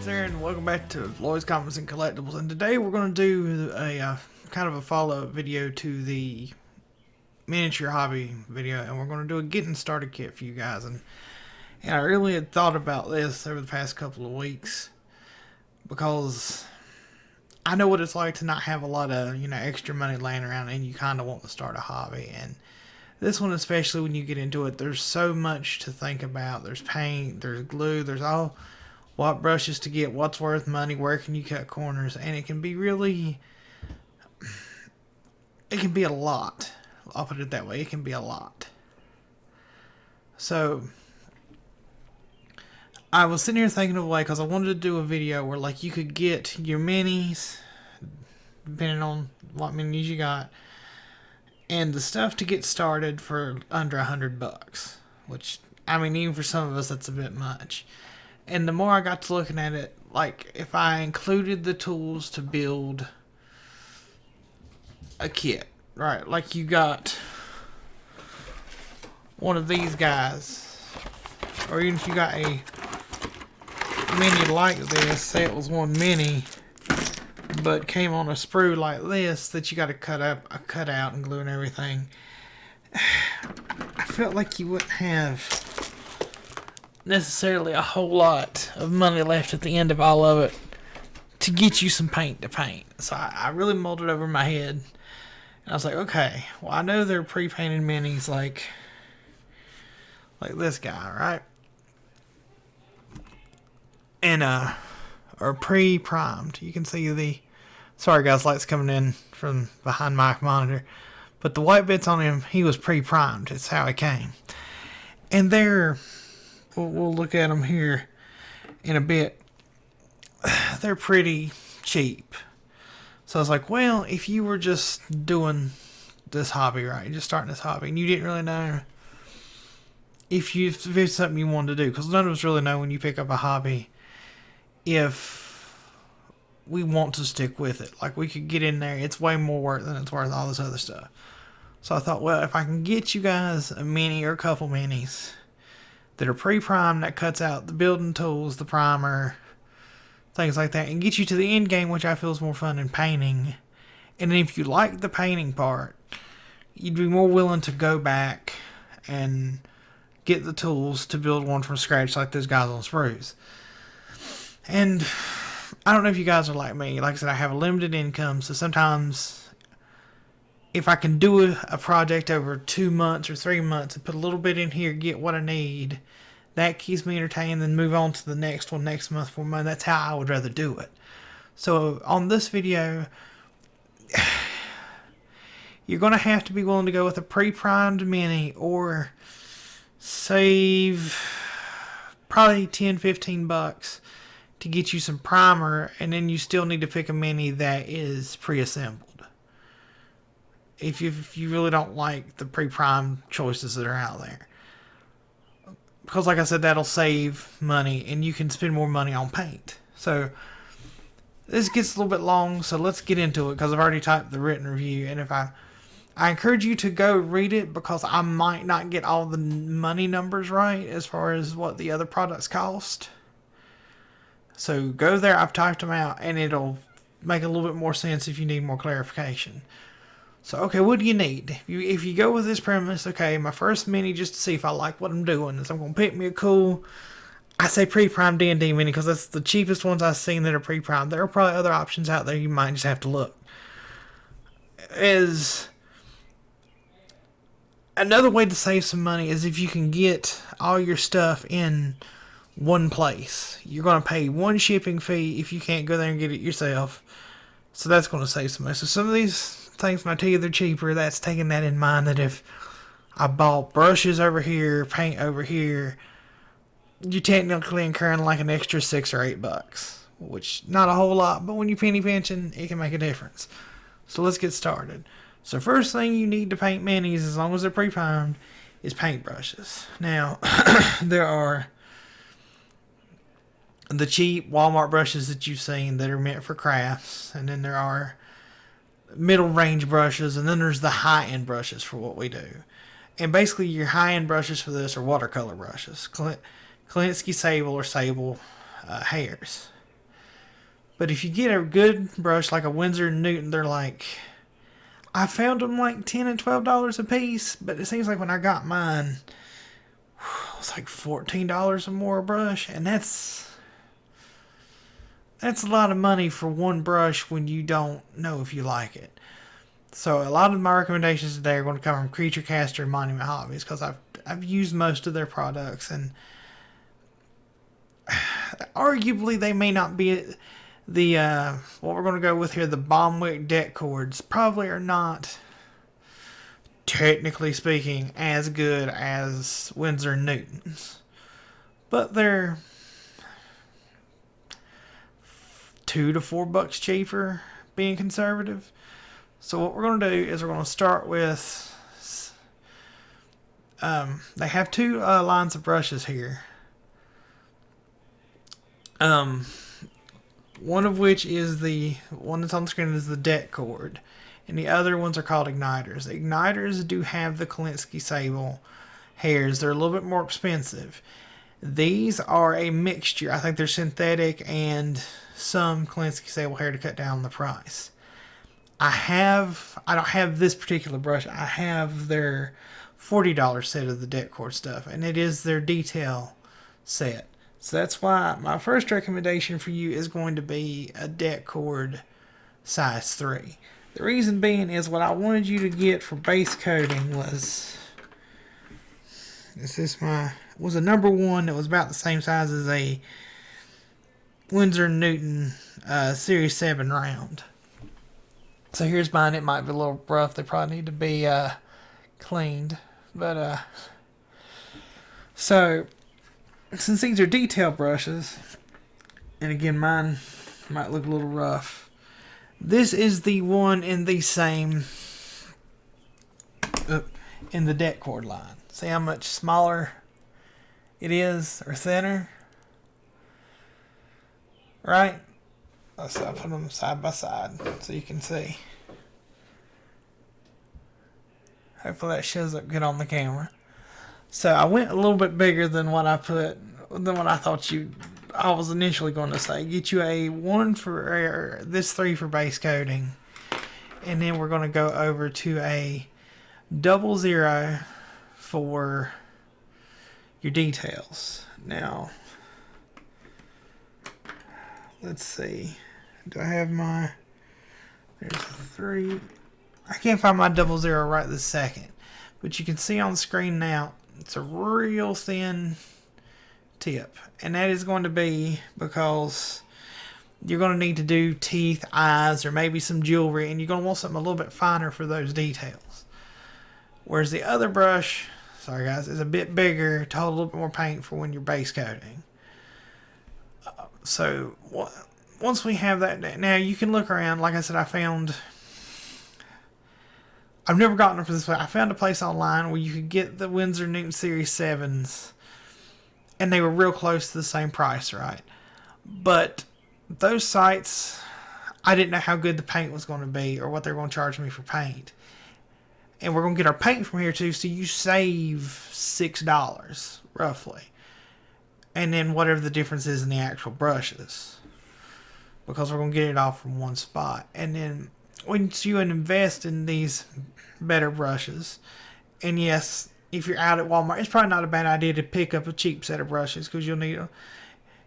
It's there, and welcome back to Lloyd's Comics and Collectibles. And today we're going to do a kind of a follow-up video to the miniature hobby video, and we're going to do a getting started kit for you guys. And I really had thought about this over the past couple of weeks because I know what it's like to not have a lot of extra money laying around, and you kind of want to start a hobby. And this one, especially when you get into it, there's so much to think about. There's paint, there's glue, there's all what brushes to get, what's worth money, where can you cut corners, and it can be a lot. I'll put it that way. It can be a lot. So I was sitting here thinking of a way, because I wanted to do a video where like you could get your minis, depending on what minis you got, and the stuff to get started for under $100, which, I mean, even for some of us, that's a bit much. And the more I got to looking at it, like, if I included the tools to build a kit, right? Like, you got one of these guys, or even if you got a mini like this, say it was one mini, but came on a sprue like this that you got to cut out and glue and everything. I felt like you wouldn't have necessarily a whole lot of money left at the end of all of it to get you some paint to paint. So I really mulled it over in my head, and I was like, okay, well, I know they're pre-painted minis like this guy, right? And or pre-primed. You can see the, sorry guys, light's coming in from behind my monitor, but the white bits on him, he was pre-primed. It's how he came. And we'll look at them here in a bit. They're pretty cheap. So I was like, well, if you were just doing this hobby, right, just starting this hobby, and you didn't really know if it's something you wanted to do, because none of us really know when you pick up a hobby if we want to stick with it. Like, we could get in there, it's way more work than it's worth all this other stuff. So I thought, well, if I can get you guys a mini or a couple minis that are pre-primed, that cuts out the building tools, the primer, things like that, and get you to the end game, which I feel is more fun than painting. And then if you like the painting part, you'd be more willing to go back and get the tools to build one from scratch like those guys on sprues. And I don't know if you guys are like me. Like I said, I have a limited income, so sometimes if I can do a project over 2 months or 3 months and put a little bit in here, get what I need, that keeps me entertained, then move on to the next one next month for money. That's how I would rather do it. So on this video, you're going to have to be willing to go with a pre-primed mini or save probably $10-15 to get you some primer, and then you still need to pick a mini that is pre-assembled. If you really don't like the pre-primed choices that are out there. Because like I said, that'll save money, and you can spend more money on paint. So this gets a little bit long, so let's get into it, because I've already typed the written review. And if I encourage you to go read it, because I might not get all the money numbers right as far as what the other products cost. So go there, I've typed them out, and it'll make a little bit more sense if you need more clarification. So, okay, what do you need? If you go with this premise, okay, my first mini, just to see if I like what I'm doing, is I'm going to pick me a cool, I say pre-primed D&D mini because that's the cheapest ones I've seen that are pre-primed. There are probably other options out there. You might just have to look. Another way to save some money is if you can get all your stuff in one place. You're going to pay one shipping fee if you can't go there and get it yourself. So that's going to save some money. So some of these things, when I tell you they're cheaper, that's taking that in mind, that if I bought brushes over here, paint over here, you're technically incurring like an extra $6 or $8, which not a whole lot, but when you're penny pinching, it can make a difference. So let's get started. So first thing you need to paint minis, as long as they're pre-primed, is paintbrushes. Now, there are the cheap Walmart brushes that you've seen that are meant for crafts, and then there are middle range brushes, and then there's the high-end brushes for what we do. And basically your high-end brushes for this are watercolor brushes. Klinsky Sable or Sable hairs. But if you get a good brush like a Winsor & Newton, they're like, I found them like $10 and $12 a piece, but it seems like when I got mine, it was like $14 or more a brush, and that's a lot of money for one brush when you don't know if you like it. So a lot of my recommendations today are going to come from Creature Caster and Monument Hobbies, because I've used most of their products, and arguably they may not be the what we're going to go with here, the Baumwick deck cords probably are not, technically speaking, as good as Winsor & Newton's, but they're $2 to $4 cheaper, being conservative. So what we're going to do is we're going to start with, they have two lines of brushes here. One of which is the one that's on the screen is the deck cord, and the other ones are called igniters. The igniters do have the Kolinsky sable hairs. They're a little bit more expensive. These are a mixture. I think they're synthetic and some Kolinsky sable hair to cut down the price. I don't have this particular brush. I have their $40 set of the deck cord stuff, and it is their detail set. So that's why my first recommendation for you is going to be a deck cord size 3. The reason being is what I wanted you to get for base coating was a number 1 that was about the same size as a Winsor & Newton Series 7 round. So here's mine. It might be a little rough. They probably need to be cleaned. But so since these are detail brushes, and again mine might look a little rough, this is the one in the same in the deck cord line. See how much smaller it is, or thinner, right? So I put them side by side so you can see. Hopefully that shows up good on the camera. So I went a little bit bigger than what I thought I was initially going to say. Get you a 1 for this 3 for base coating, and then we're going to go over to a 00 for your details. Now, let's see. Do I have my? There's a 3. I can't find my 00 right this second, but you can see on the screen now. It's a real thin tip, and that is going to be because you're going to need to do teeth, eyes, or maybe some jewelry, and you're going to want something a little bit finer for those details. Whereas the other brush, sorry guys, is a bit bigger to hold a little bit more paint for when you're base coating. So once we have that, now you can look around. Like I said, I've never gotten them for this way. I found a place online where you could get the Winsor & Newton Series 7s, and they were real close to the same price, right? But those sites, I didn't know how good the paint was going to be or what they were going to charge me for paint. And we're going to get our paint from here too, so you save $6 roughly. And then whatever the difference is in the actual brushes, because we're going to get it all from one spot. And then once you invest in these better brushes, and yes, if you're out at Walmart, it's probably not a bad idea to pick up a cheap set of brushes, because you'll need,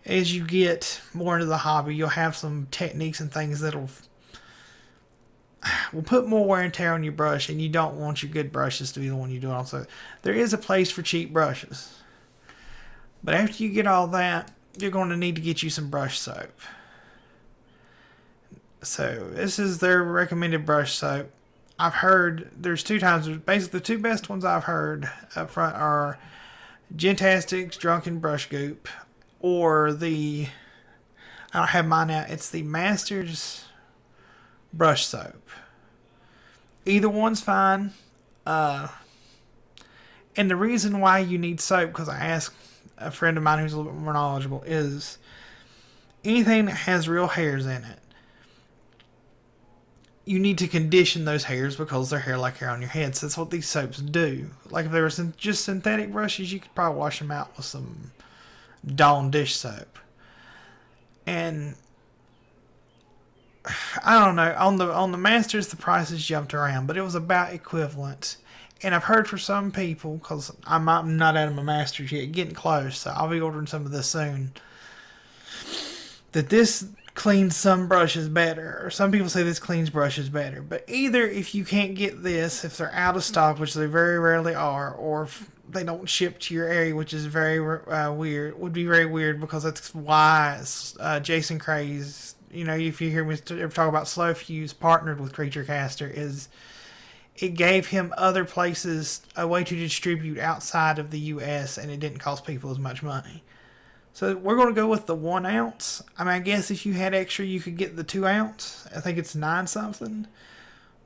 as you get more into the hobby, you'll have some techniques and things that'll will put more wear and tear on your brush, and you don't want your good brushes to be the one you do it on. So there is a place for cheap brushes, but after you get all that, you're going to need to get you some brush soap. So this is their recommended brush soap. I've heard there's 2 times. Basically, the 2 best ones I've heard up front are Gentastic's Drunken Brush Goop, or I don't have mine out, it's the Masters brush soap. Either one's fine. And the reason why you need soap, because I asked a friend of mine who's a little bit more knowledgeable, is anything that has real hairs in it, you need to condition those hairs, because they're hair like hair on your head. So that's what these soaps do. Like if they were just synthetic brushes, you could probably wash them out with some Dawn dish soap. And I don't know. On the Masters, the prices jumped around, but it was about equivalent. And I've heard from some people, because I'm not out of my Masters yet, getting close, so I'll be ordering some of this soon, that this cleans some brushes better, or some people say this cleans brushes better. But either if you can't get this, if they're out of stock, which they very rarely are, or if they don't ship to your area, which is very weird, would be very weird, because that's why Jason Craze, if you hear me ever talk about Slow Fuse partnered with Creature Caster, is it gave him other places a way to distribute outside of the U.S. and it didn't cost people as much money. So we're going to go with the 1 ounce. I mean, I guess if you had extra, you could get the 2 ounce. I think it's 9 something.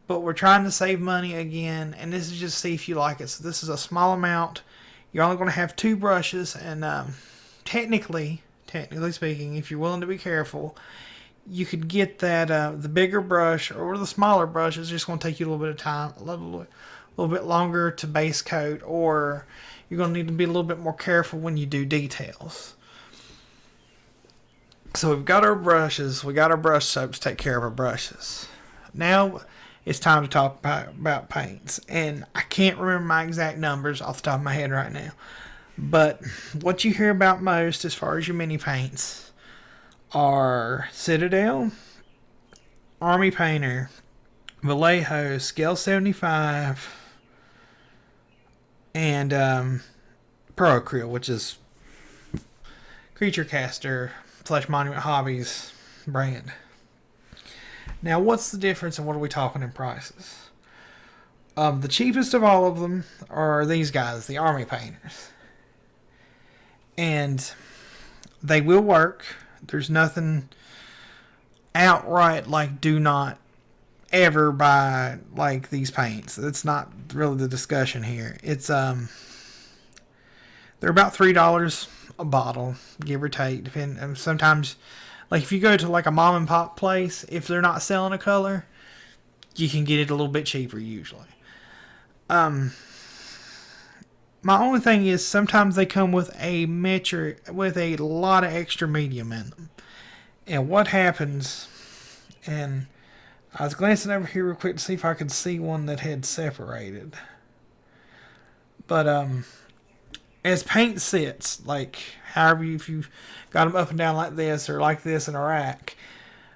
But we're trying to save money again, and this is just to see if you like it. So this is a small amount. You're only going to have 2 brushes, and technically speaking, if you're willing to be careful, you could get that the bigger brush or the smaller brush. It's just going to take you a little bit of time, a little bit longer to base coat, or you're going to need to be a little bit more careful when you do details. So we've got our brushes, we got our brush soaps to take care of our brushes. Now it's time to talk about paints. And I can't remember my exact numbers off the top of my head right now. But what you hear about most as far as your mini paints are Citadel, Army Painter, Vallejo, Scale 75, and Pro Acryl, which is Creature Caster / Monument Hobbies brand. Now, what's the difference and what are we talking in prices? The cheapest of all of them are these guys, the Army Painters. And they will work. There's nothing outright like do not ever buy like these paints. That's not really the discussion here. It's they're about $3 a bottle, give or take. Depending, sometimes, like if you go to like a mom and pop place, if they're not selling a color, you can get it a little bit cheaper usually. My only thing is sometimes they come with a mixture with a lot of extra medium in them. And what happens, and I was glancing over here real quick to see if I could see one that had separated. But as paint sits, like however if you've got them up and down like this or like this in a rack,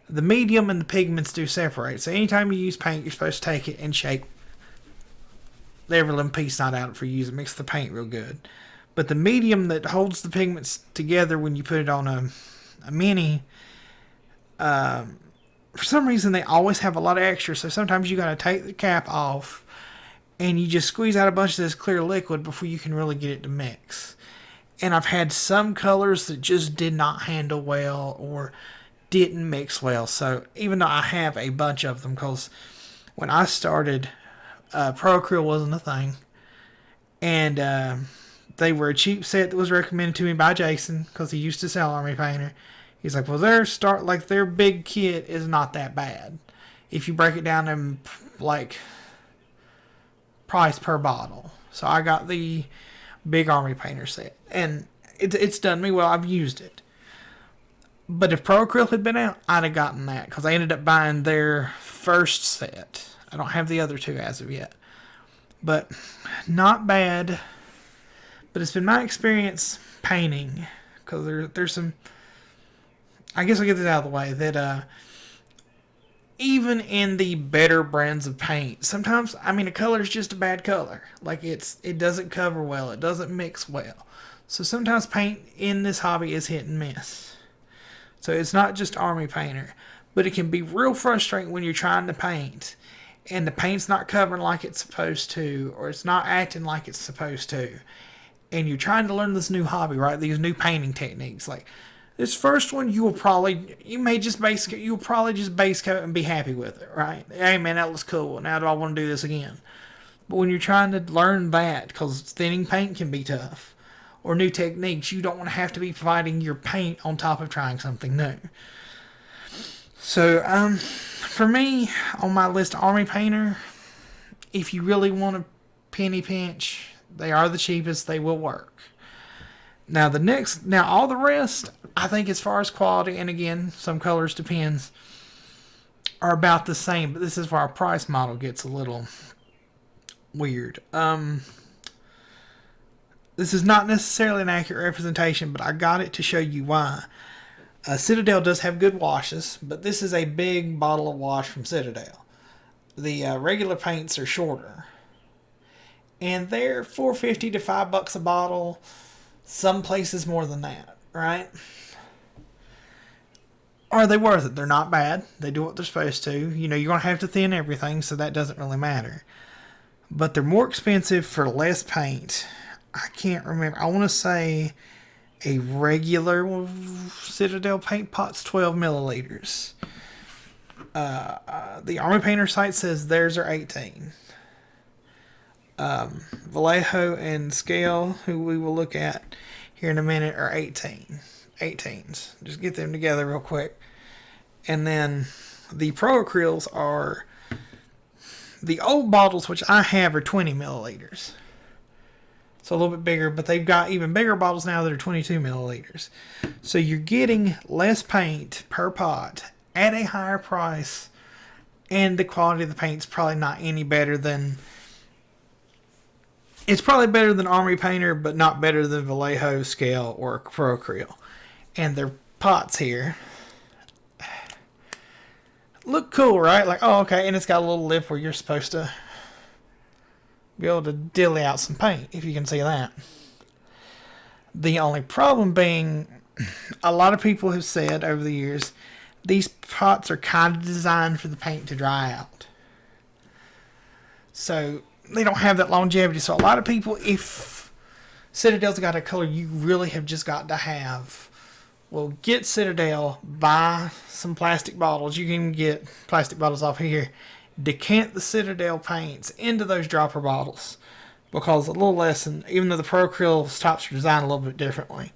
the medium and the pigments do separate. So anytime you use paint, you're supposed to take it and shake every little piece not out for you use it. Mix the paint real good. But the medium that holds the pigments together when you put it on a mini, for some reason they always have a lot of extra. So sometimes you got to take the cap off and you just squeeze out a bunch of this clear liquid before you can really get it to mix. And I've had some colors that just did not handle well or didn't mix well. So even though I have a bunch of them, because when I started, Pro Acryl wasn't a thing. And they were a cheap set that was recommended to me by Jason because he used to sell Army Painter. He's like, well, their big kit is not that bad if you break it down in like price per bottle. So I got the big Army Painter set, and it's done me well. I've used it. But if Pro Acryl had been out, I'd have gotten that because I ended up buying their first set. I don't have the other two as of yet. But not bad. But it's been my experience painting, because there's some, I guess I'll get this out of the way, that even in the better brands of paint, sometimes, I mean, a color is just a bad color. Like it doesn't cover well. It doesn't mix well. So sometimes paint in this hobby is hit and miss. So it's not just Army Painter. But it can be real frustrating when you're trying to paint and the paint's not covering like it's supposed to, or it's not acting like it's supposed to. And you're trying to learn this new hobby, right? These new painting techniques. Like this first one, you'll probably just base coat and be happy with it, right? Hey man, that looks cool. Now do I want to do this again? But when you're trying to learn that, because thinning paint can be tough, or new techniques, you don't want to have to be fighting your paint on top of trying something new. So, for me, on my list, Army Painter, if you really want to penny pinch, they are the cheapest. They will work. Now, all the rest, I think as far as quality, and again, some colors depends, are about the same, but this is where our price model gets a little weird. This is not necessarily an accurate representation, but I got it to show you why. Citadel does have good washes, but this is a big bottle of wash from Citadel. The regular paints are shorter, and they're $4.50 to $5 a bottle. Some places more than that, right? Are they worth it? They're not bad. They do what they're supposed to. You know, you're going to have to thin everything, so that doesn't really matter. But they're more expensive for less paint. I can't remember. I want to say a regular Citadel paint pot's 12 milliliters. The Army Painter site says theirs are 18. Vallejo and Scale, who we will look at here in a minute, are 18s. Just get them together real quick. And then the Pro Acryls are, the old bottles, which I have, are 20 milliliters. So a little bit bigger, but they've got even bigger bottles now that are 22 milliliters. So you're getting less paint per pot at a higher price, and the quality of the paint's probably not any better than, it's probably better than Army Painter, but not better than Vallejo, Scale, or Pro Acryl. And their pots here look cool, right? Like, oh, okay, and it's got a little lip where you're supposed to be able to dilly out some paint, if you can see that. The only problem being, a lot of people have said over the years, these pots are kind of designed for the paint to dry out. So they don't have that longevity. So a lot of people, if Citadel's got a color you really have just got to have, well, get Citadel, buy some plastic bottles. You can get plastic bottles off here. Decant the Citadel paints into those dropper bottles, because a little lesson, even though the Pro Acryl tops are designed a little bit differently,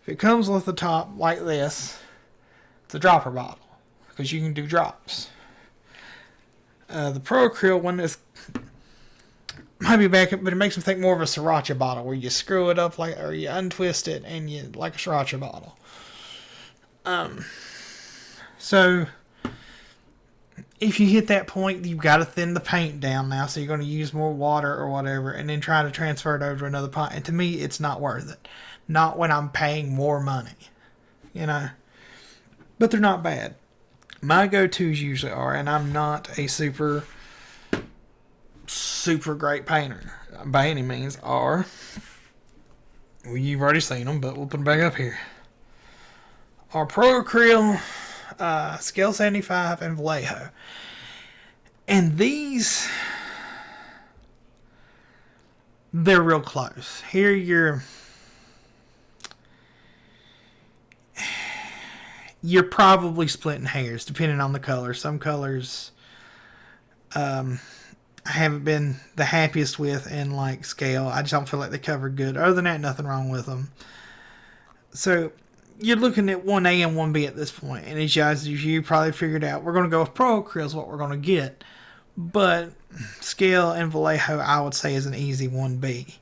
if it comes with a top like this, it's a dropper bottle, because you can do drops. The Pro Acryl one is, might be back, but it makes me think more of a sriracha bottle, where you screw it up like, or you untwist it and you like a sriracha bottle. So if you hit that point, you've got to thin the paint down now, so you're going to use more water or whatever, and then try to transfer it over to another pot. And to me, it's not worth it. Not when I'm paying more money, you know. But they're not bad. My go-tos usually are, and I'm not a super great painter by any means, are, well, you've already seen them, but we'll put them back up here. Our Pro Acryl, Scale 75, and Vallejo. And these, they're real close. Here you're probably splitting hairs depending on the color. Some colors I haven't been the happiest with in like Scale. I just don't feel like they covered good. Other than that, nothing wrong with them. So you're looking at 1A and 1B at this point, and as you probably figured out, we're going to go with Pro Acryl is what we're going to get. But Scale and Vallejo, I would say, is an easy 1B.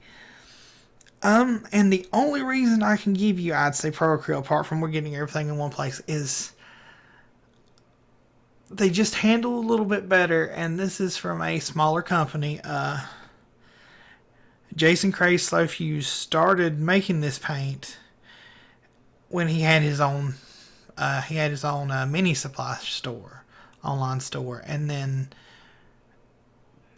And the only reason I can give you, I'd say, Pro Acryl, apart from we're getting everything in one place, is they just handle a little bit better, and this is from a smaller company. Jason Craze Slow Fuse started making this paint when he had his own mini supply store, online store, and then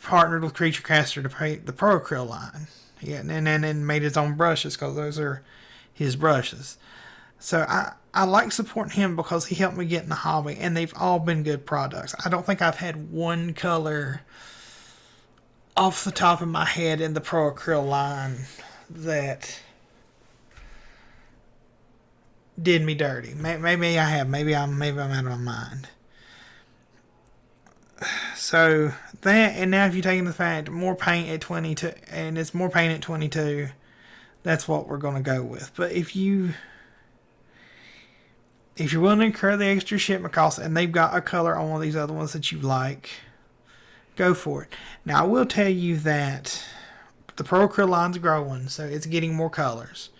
partnered with Creature Caster to paint the Pro Acryl line. Yeah, and then made his own brushes, because those are his brushes. So I like supporting him because he helped me get in the hobby, and they've all been good products. I don't think I've had one color off the top of my head in the Pro Acryl line that did me dirty. Maybe I have. Maybe I'm out of my mind. So that, and now if you're taking the fact more paint at 22, and it's more paint at 22, that's what we're going to go with. But if you're willing to incur the extra shipment costs, and they've got a color on one of these other ones that you like, go for it. Now I will tell you that the Pro Acryl line's growing, so it's getting more colors.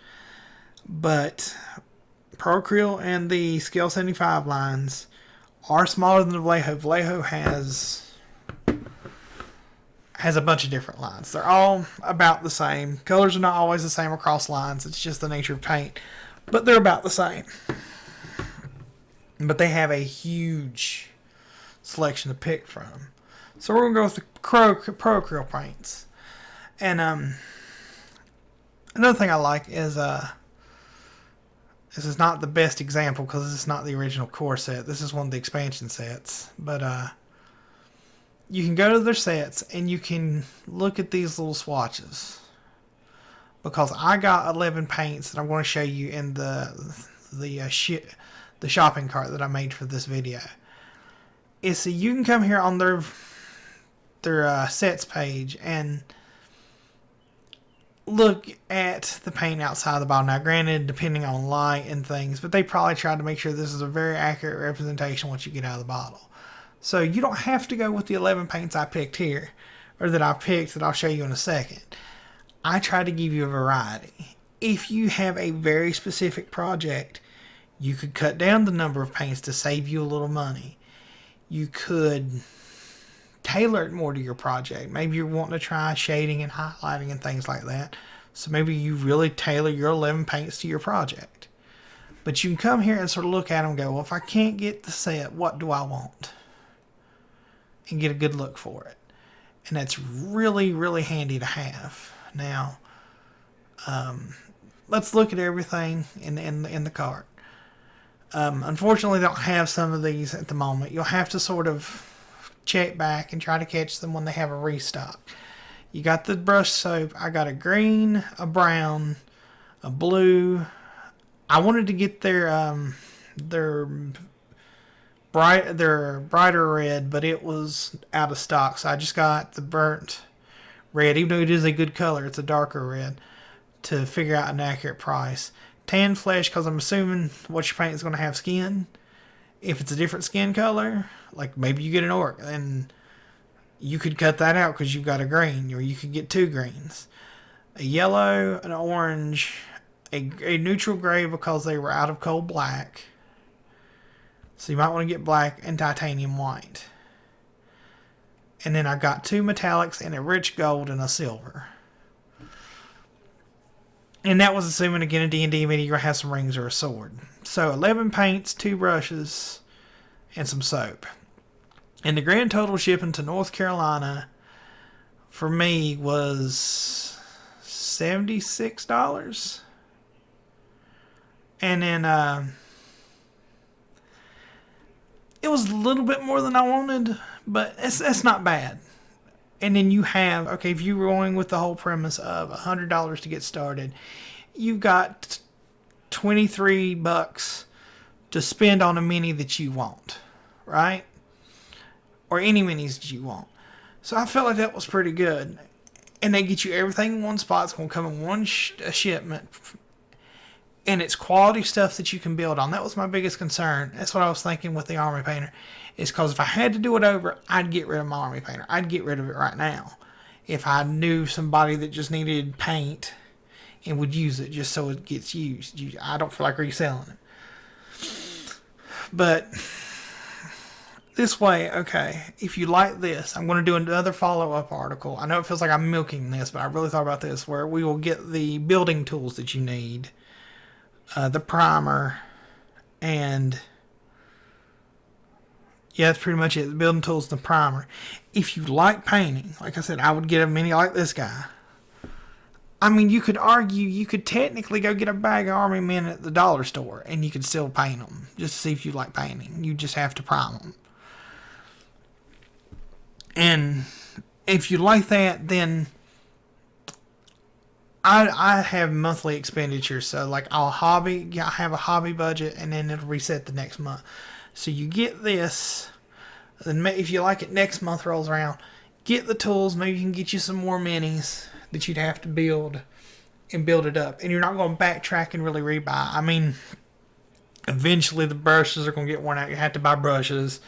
But Pro Acryl and the Scale 75 lines are smaller than the Vallejo. Vallejo has a bunch of different lines. They're all about the same. Colors are not always the same across lines. It's just the nature of paint. But they're about the same. But they have a huge selection to pick from. So we're going to go with the Pro Acrylic paints. And another thing I like is this is not the best example because this is not the original core set. This is one of the expansion sets. But you can go to their sets and you can look at these little swatches. Because I got 11 paints that I'm going to show you in the shopping cart that I made for this video. So you can come here on their sets page and look at the paint outside the bottle. Now, granted, depending on light and things, but they probably tried to make sure this is a very accurate representation once you get out of the bottle. So you don't have to go with the 11 paints I picked here, or that I picked that I'll show you in a second. I try to give you a variety. If you have a very specific project, you could cut down the number of paints to save you a little money. You could tailor it more to your project. Maybe you're wanting to try shading and highlighting and things like that. So maybe you really tailor your 11 paints to your project. But you can come here and sort of look at them and go, well, if I can't get the set, what do I want? And get a good look for it. And that's really, really handy to have. Now, let's look at everything in the cart. Unfortunately, they don't have some of these at the moment. You'll have to sort of check back and try to catch them when they have a restock. You got the brush soap. I got a green, a brown, a blue. I wanted to get their brighter red, but it was out of stock, so I just got the burnt red. Even though it is a good color, it's a darker red, to figure out an accurate price. Tan flesh, because I'm assuming what your paint is going to have skin. If it's a different skin color, like maybe you get an orc, and you could cut that out because you've got a green, or you could get two greens. A yellow, an orange, a neutral gray because they were out of coal black. So you might want to get black and titanium white. And then I got two metallics and a rich gold and a silver. And that was assuming, again, a D&D meeting, you're going to have some rings or a sword. So 11 paints, 2 brushes, and some soap. And the grand total shipping to North Carolina for me was $76. And then it was a little bit more than I wanted, but that's not bad. And then you have, okay, if you were going with the whole premise of $100 to get started, you've got $23 to spend on a mini that you want, right? Or any minis that you want. So I felt like that was pretty good. And they get you everything in one spot. It's going to come in one shipment. And it's quality stuff that you can build on. That was my biggest concern. That's what I was thinking with the Army Painter. Is because if I had to do it over, I'd get rid of my Army Painter. I'd get rid of it right now. If I knew somebody that just needed paint and would use it just so it gets used. I don't feel like reselling it. But this way, okay, if you like this, I'm going to do another follow-up article. I know it feels like I'm milking this, but I really thought about this, where we will get the building tools that you need, the primer, and yeah, that's pretty much it. The building tools and the primer. If you like painting, like I said, I would get a mini like this guy. I mean, you could argue, you could technically go get a bag of Army Men at the dollar store, and you could still paint them, just to see if you like painting. You just have to prime them. And if you like that, then I have monthly expenditures. So, like, I have a hobby budget, and then it'll reset the next month. So you get this, then if you like it, next month rolls around, get the tools. Maybe you can get you some more minis that you'd have to build and build it up. And you're not going to backtrack and really rebuy. I mean, eventually the brushes are going to get worn out. You have to buy brushes.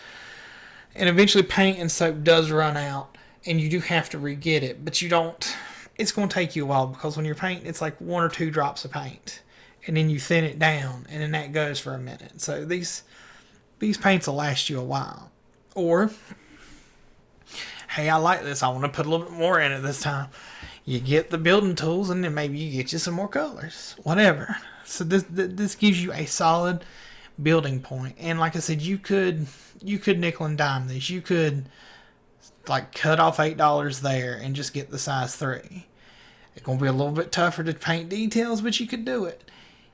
And eventually paint and soap does run out, and you do have to re-get it. But you don't, it's going to take you a while, because when you're painting, it's like 1 or 2 drops of paint. And then you thin it down, and then that goes for a minute. So these these paints will last you a while. Or, hey, I like this, I want to put a little bit more in it this time. You get the building tools, and then maybe you get you some more colors, whatever. So this gives you a solid building point. And like I said, you could nickel and dime this. You could like cut off $8 there and just get the size 3. It's gonna be a little bit tougher to paint details, but you could do it.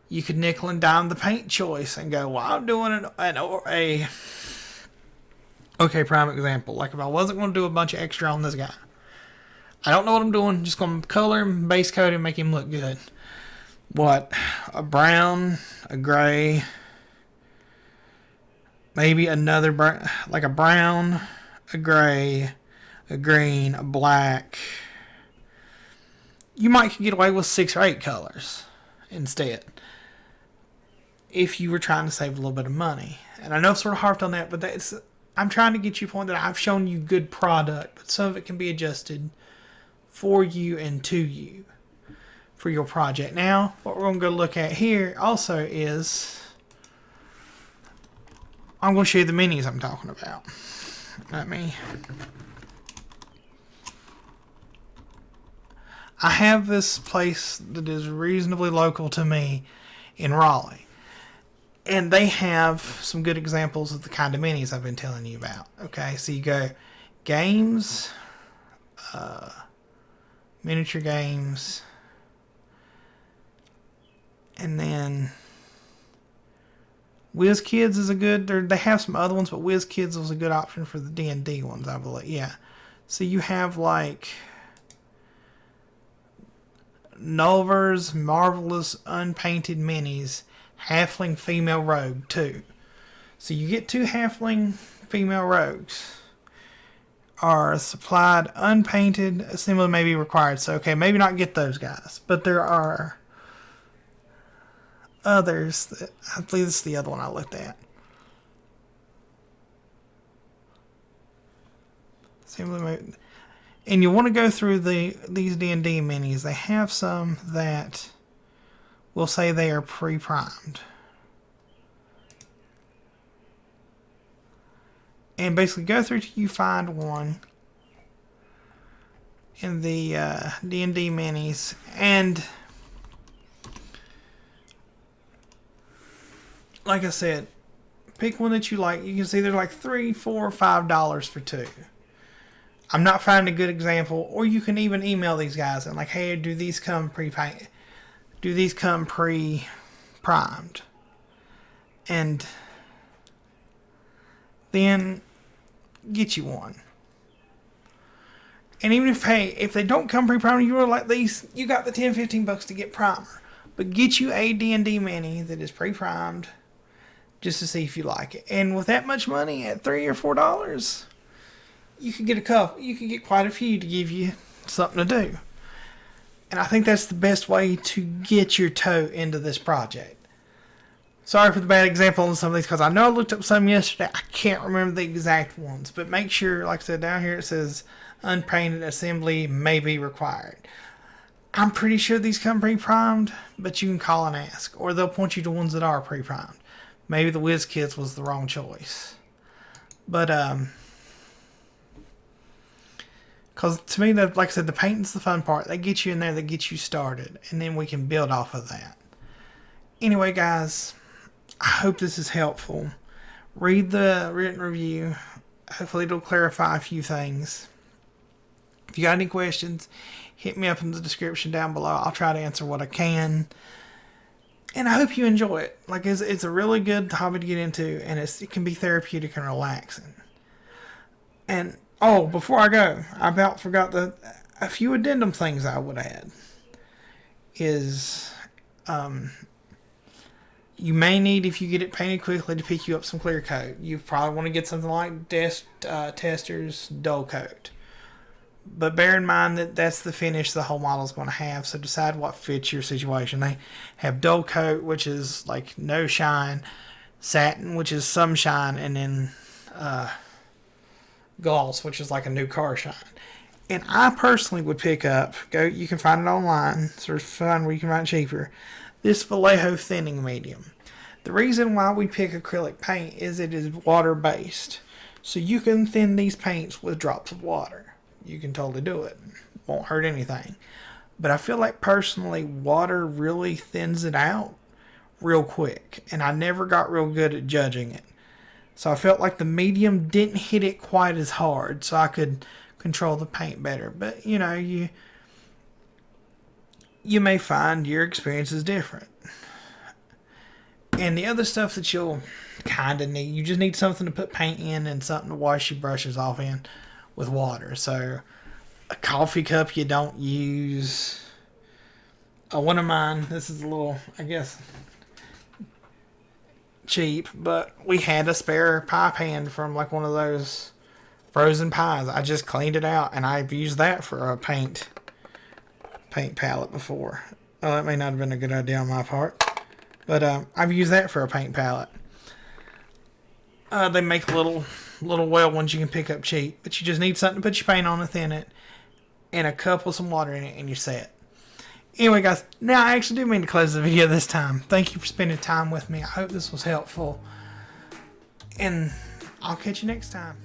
You could nickel and dime the paint choice and go, well, I'm doing a okay, prime example. Like if I wasn't going to do a bunch of extra on this guy, I don't know what I'm doing. Just going to color him, base coat him, make him look good. What? A brown, a gray, maybe another brown, like a brown, a gray, a green, a black. You might get away with 6 or 8 colors instead, if you were trying to save a little bit of money. And I know I've sort of harped on that, but I'm trying to get you a point that I've shown you good product, but some of it can be adjusted for you and to you for your project. Now, what we're going to go look at here also is, I'm going to show you the minis I'm talking about. I have this place that is reasonably local to me in Raleigh. And they have some good examples of the kind of minis I've been telling you about. Okay, so you go games, miniature games, and then WizKids is a good, they have some other ones, but WizKids was a good option for the D&D ones, I believe. Yeah. So you have like Nulver's Marvelous Unpainted Minis, Halfling Female Rogue 2. So you get 2 Halfling Female Rogues. Are supplied unpainted, assembly may be required. So, okay, maybe not get those guys. But there are others that, I believe this is the other one I looked at. And you want to go through these D&D minis. They have some that will say they are pre-primed. And basically go through till you find one in the D&D minis. And like I said, pick one that you like. You can see they're like $3, $4, $5 for 2. I'm not finding a good example. Or you can even email these guys and like, hey, do these come pre-painted? Do these come pre-primed? And then get you one. And even if they don't come pre-primed, you really like these, you got the $10-15 to get primer. But get you a D&D mini that is pre-primed just to see if you like it. And with that much money, at $3 or $4, you could get a couple. You could get quite a few to give you something to do. And I think that's the best way to get your toe into this project. Sorry for the bad example on some of these, because I know I looked up some yesterday. I can't remember the exact ones. But make sure, like I said, down here it says unpainted assembly may be required. I'm pretty sure these come pre-primed, but you can call and ask. Or they'll point you to ones that are pre-primed. Maybe the WizKids was the wrong choice. But, because to me, like I said, the painting's the fun part. They get you in there, they get you started. And then we can build off of that. Anyway, guys, I hope this is helpful. Read the written review. Hopefully it'll clarify a few things. If you got any questions, hit me up in the description down below. I'll try to answer what I can. And I hope you enjoy it. Like, it's a really good hobby to get into, and it can be therapeutic and relaxing. And, oh, before I go, I about forgot a few addendum things I would add. Is, you may need, if you get it painted quickly, to pick you up some clear coat. You probably want to get something like Tester's Dull Coat. But bear in mind that that's the finish the whole model is going to have, so decide what fits your situation. They have Dull Coat, which is like no shine, Satin, which is some shine, and then Gloss, which is like a new car shine. And I personally would pick up, you can find it online, sort of find where you can find it cheaper, this Vallejo Thinning Medium. The reason why we pick acrylic paint is it is water based. So you can thin these paints with drops of water. You can totally do it. Won't hurt anything. But I feel like personally water really thins it out real quick. And I never got real good at judging it. So I felt like the medium didn't hit it quite as hard, so I could control the paint better. But you know, you may find your experience is different. And the other stuff that you'll kind of need, you just need something to put paint in and something to wash your brushes off in with water. So a coffee cup you don't use. One of mine, this is a little, I guess, cheap, but we had a spare pie pan from like one of those frozen pies. I just cleaned it out and I've used that for a paint palette before. Oh, that may not have been a good idea on my part, but I've used that for a paint palette. They make little well ones you can pick up cheap, but you just need something to put your paint on and thin it, and a cup with some water in it, and you're set. Anyway, guys, now I actually do mean to close the video this time. Thank you for spending time with me. I hope this was helpful, and I'll catch you next time.